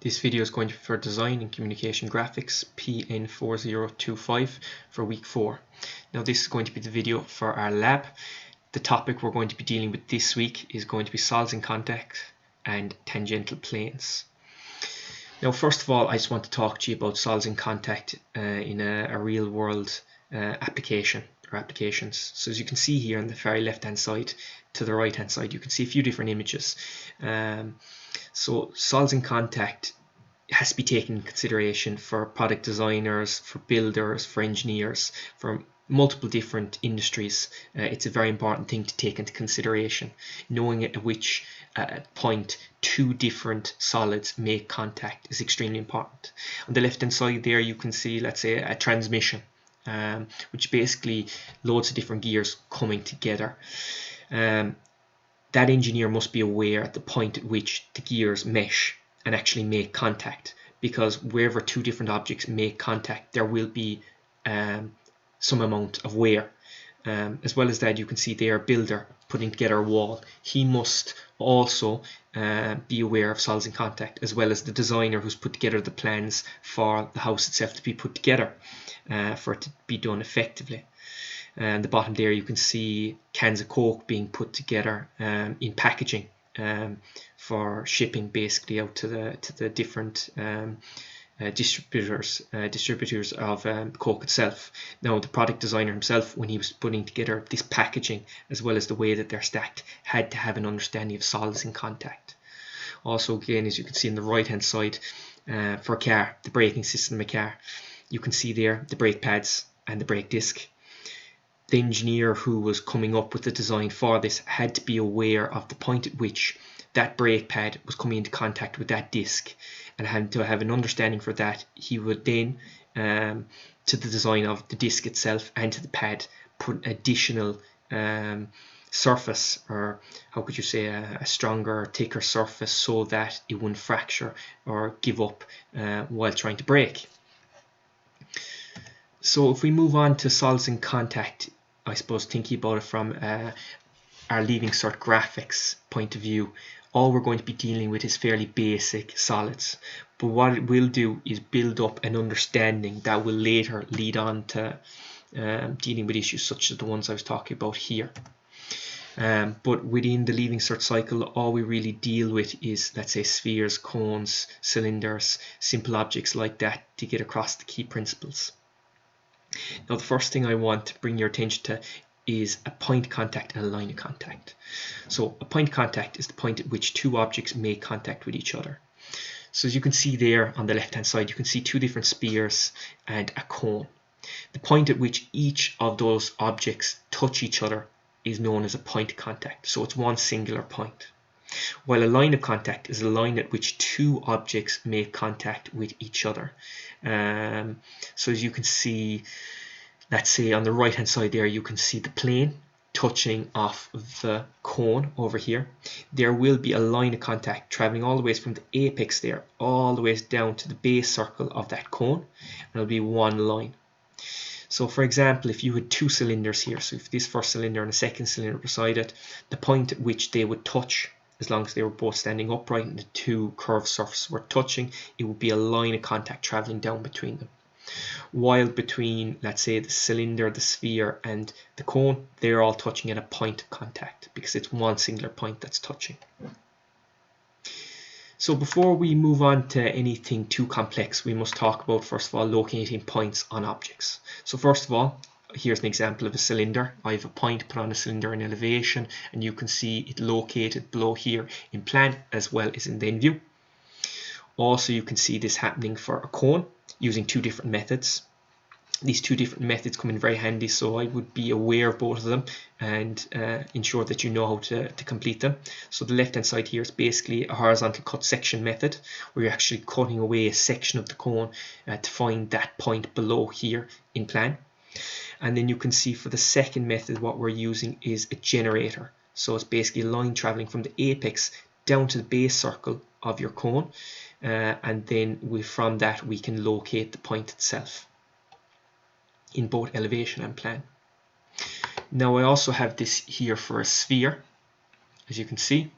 This video is going to be for Design and Communication Graphics PN4025 for week 4. Now this is going to be the video for our lab. The topic we're going to be dealing with this week is going to be solids in contact and tangential planes. Now first of all, I just want to talk to you about solids in contact in a real world application or applications. So as you can see here on the very left hand side to the right hand side, you can see a few different images. So solids in contact has to be taken into consideration for product designers, for builders, for engineers, for multiple different industries. It's a very important thing to take into consideration. Knowing at which point two different solids make contact is extremely important. On the left hand side there you can see, let's say, a transmission, which basically loads of different gears coming together. That engineer must be aware at the point at which the gears mesh and actually make contact, because wherever two different objects make contact there will be some amount of wear. As well as that, you can see there a builder putting together a wall. He must also be aware of solids in contact, as well as the designer who's put together the plans for the house itself to be put together for it to be done effectively. And the bottom there you can see cans of Coke being put together in packaging for shipping basically out to the different distributors of Coke itself. Now the product designer himself, when he was putting together this packaging as well as the way that they're stacked, had to have an understanding of solids in contact. Also, again, as you can see on the right hand side, for a car, the braking system of a car, you can see there the brake pads and the brake disc. The engineer who was coming up with the design for this had to be aware of the point at which that brake pad was coming into contact with that disc, and had to have an understanding for that. He would then, to the design of the disc itself and to the pad, put additional surface, or how could you say, a stronger, thicker surface, so that it wouldn't fracture or give up while trying to brake. So if we move on to solids in contact, I suppose thinking about it from our Leaving Cert graphics point of view, all we're going to be dealing with is fairly basic solids. But what it will do is build up an understanding that will later lead on to dealing with issues such as the ones I was talking about here. But within the Leaving Cert cycle, all we really deal with is, let's say, spheres, cones, cylinders, simple objects like that, to get across the key principles. Now the first thing I want to bring your attention to is a point contact and a line of contact. So a point contact is the point at which two objects make contact with each other. So as you can see there on the left hand side, you can see two different spheres and a cone. The point at which each of those objects touch each other is known as a point contact. So it's one singular point. While a line of contact is a line at which two objects make contact with each other. So as you can see, let's say on the right hand side there, you can see the plane touching off the cone over here. There will be a line of contact traveling all the way from the apex there all the way down to the base circle of that cone, and it'll be one line. So for example, if you had two cylinders here, so if this first cylinder and a second cylinder beside it, the point at which they would touch, as long as they were both standing upright and the two curved surfaces were touching, it would be a line of contact traveling down between them. While between, let's say, the cylinder, the sphere and the cone, they're all touching at a point of contact, because it's one singular point that's touching. So before we move on to anything too complex, we must talk about, first of all, locating points on objects. So first of all, here's an example of a cylinder. I have a point put on a cylinder in elevation, and you can see it located below here in plan as well as in the in view. Also, you can see this happening for a cone using two different methods. These two different methods come in very handy, so I would be aware of both of them and ensure that you know how to complete them. So the left hand side here is basically a horizontal cut section method, where you're actually cutting away a section of the cone to find that point below here in plan. And then you can see for the second method what we're using is a generator. So it's basically a line traveling from the apex down to the base circle of your cone, and then from that we can locate the point itself in both elevation and plan. Now I also have this here for a sphere, as you can see.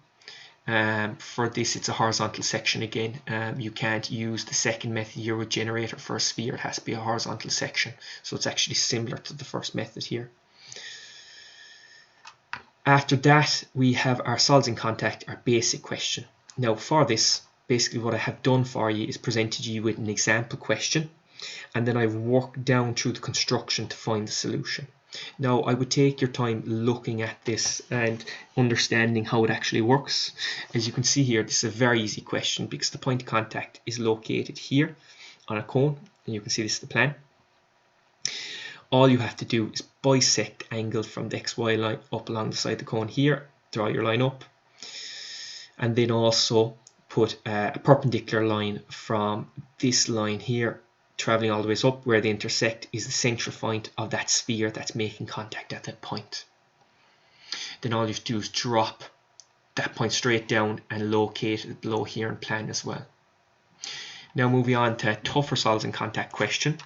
For this, it's a horizontal section again. You can't use the second method here with generator for a sphere. It has to be a horizontal section. So it's actually similar to the first method here. After that, we have our solids in contact, our basic question. Now for this, basically what I have done for you is presented you with an example question, and then I've worked down through the construction to find the solution. Now I would take your time looking at this and understanding how it actually works. As you can see here, this is a very easy question because the point of contact is located here on a cone, and you can see this is the plan. All you have to do is bisect angle from the XY line up along the side of the cone here, draw your line up, and then also put a perpendicular line from this line here, traveling all the way up where they intersect is the central point of that sphere that's making contact at that point. Then all you have to do is drop that point straight down and locate it below here in plan as well. Now moving on to a tougher solids in contact question,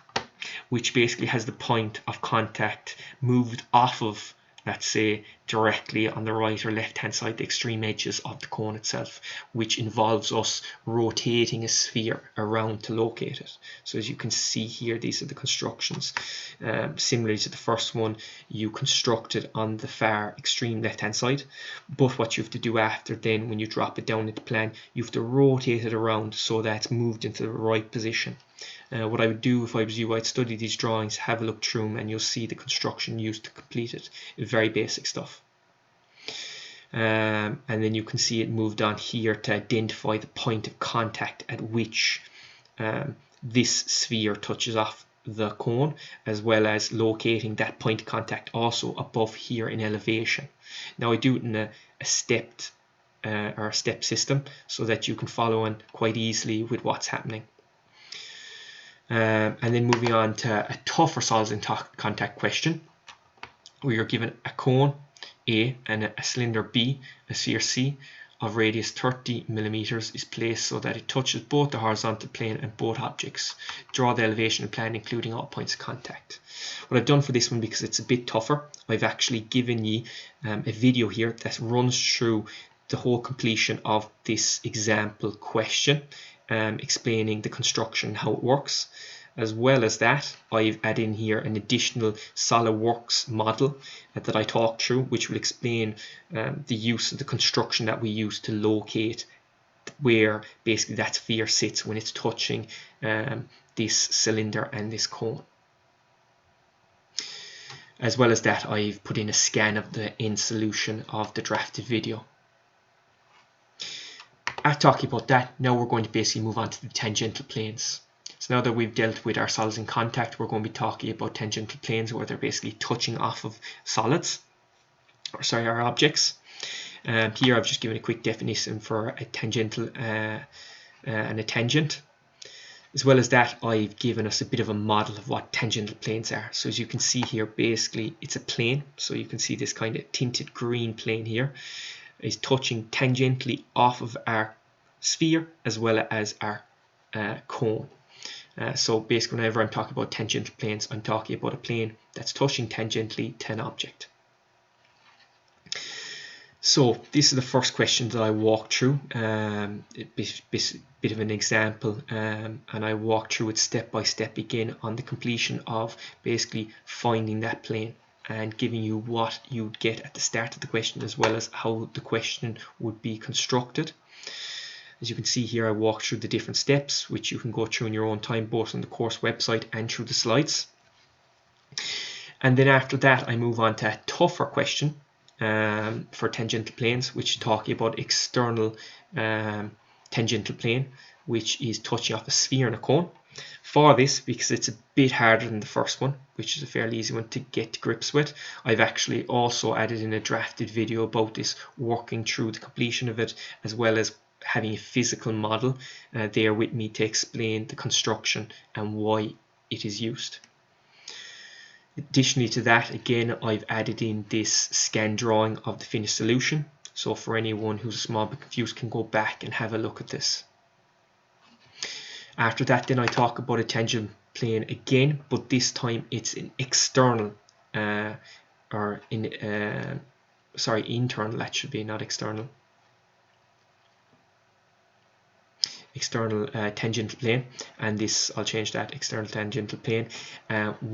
which basically has the point of contact moved off of, let's say, directly on the right or left hand side, the extreme edges of the cone itself, which involves us rotating a sphere around to locate it. So as you can see here, these are the constructions. Similarly to the first one, you constructed on the far extreme left hand side, but what you have to do after then, when you drop it down into plan, you have to rotate it around so that it's moved into the right position. What I would do if I was you, I'd study these drawings, have a look through them, and you'll see the construction used to complete it. It's very basic stuff. And then you can see it moved on here to identify the point of contact at which this sphere touches off the cone, as well as locating that point of contact also above here in elevation. Now I do it in a stepped or a step system so that you can follow on quite easily with what's happening. And then moving on to a tougher solids in contact question, where you're given a cone A and a cylinder B, a sphere C of radius 30 millimeters is placed so that it touches both the horizontal plane and both objects. Draw the elevation and plan including all points of contact. What I've done for this one, because it's a bit tougher, I've actually given you a video here that runs through the whole completion of this example question, explaining the construction, how it works. As well as that, I've added in here an additional SolidWorks model that I talked through, which will explain the use of the construction that we use to locate where basically that sphere sits when it's touching this cylinder and this cone. As well as that, I've put in a scan of the end solution of the drafted video. After talking about that, now we're going to basically move on to the tangential planes. So now that we've dealt with our solids in contact, we're going to be talking about tangential planes, where they're basically touching off of solids, or sorry, our objects. Here I've just given a quick definition for a tangential and a tangent. As well as that, I've given us a bit of a model of what tangential planes are. So as you can see here, basically it's a plane. So you can see this kind of tinted green plane here is touching tangentially off of our sphere as well as our cone. So basically whenever I'm talking about tangential planes, I'm talking about a plane that's touching tangentially to an object. So this is the first question that I walked through, a bit of an example, and I walked through it step by step again on the completion of basically finding that plane and giving you what you'd get at the start of the question, as well as how the question would be constructed. As you can see here, I walked through the different steps, which you can go through in your own time, both on the course website and through the slides. And then after that, I move on to a tougher question for tangential planes, which is talking about external tangential plane, which is touching off a sphere and a cone. For this, because it's a bit harder than the first one, which is a fairly easy one to get to grips with, I've actually also added in a drafted video about this, working through the completion of it, as well as having a physical model there with me to explain the construction and why it is used. Additionally to that, again, I've added in this scan drawing of the finished solution. So for anyone who's a small bit confused, can go back and have a look at this. After that, then I talk about a tangent plane again, but this time it's an external, internal, that should be, not external. external tangential plane, and this, I'll change that, external tangential plane,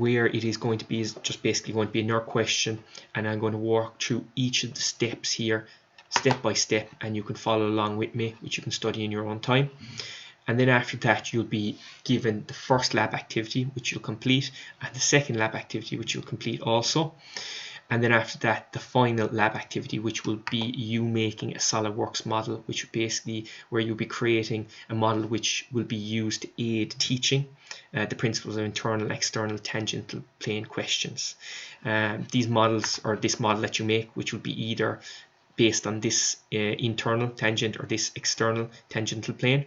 where it is going to be is just basically going to be another question, and I'm going to walk through each of the steps here step by step, and you can follow along with me, which you can study in your own time. And then after that, you'll be given the first lab activity, which you'll complete, and the second lab activity, which you'll complete also. And then after that, the final lab activity, which will be you making a SolidWorks model, which is basically where you'll be creating a model which will be used to aid teaching the principles of internal and external tangential plane questions. These models, or this model that you make, which will be either based on this internal tangent or this external tangential plane,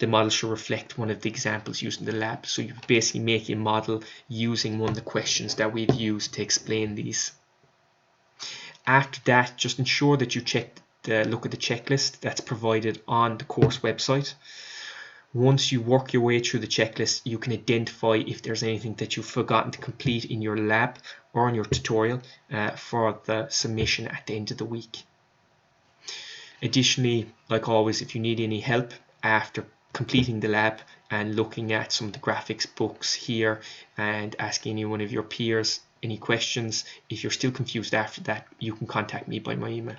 the model should reflect one of the examples used in the lab. So you basically make a model using one of the questions that we've used to explain these. After that, just ensure that you look at the checklist that's provided on the course website. Once you work your way through the checklist, you can identify if there's anything that you've forgotten to complete in your lab or in your tutorial for the submission at the end of the week. Additionally, like always, if you need any help after completing the lab and looking at some of the graphics books here and asking any one of your peers any questions, if you're still confused after that, you can contact me by my email.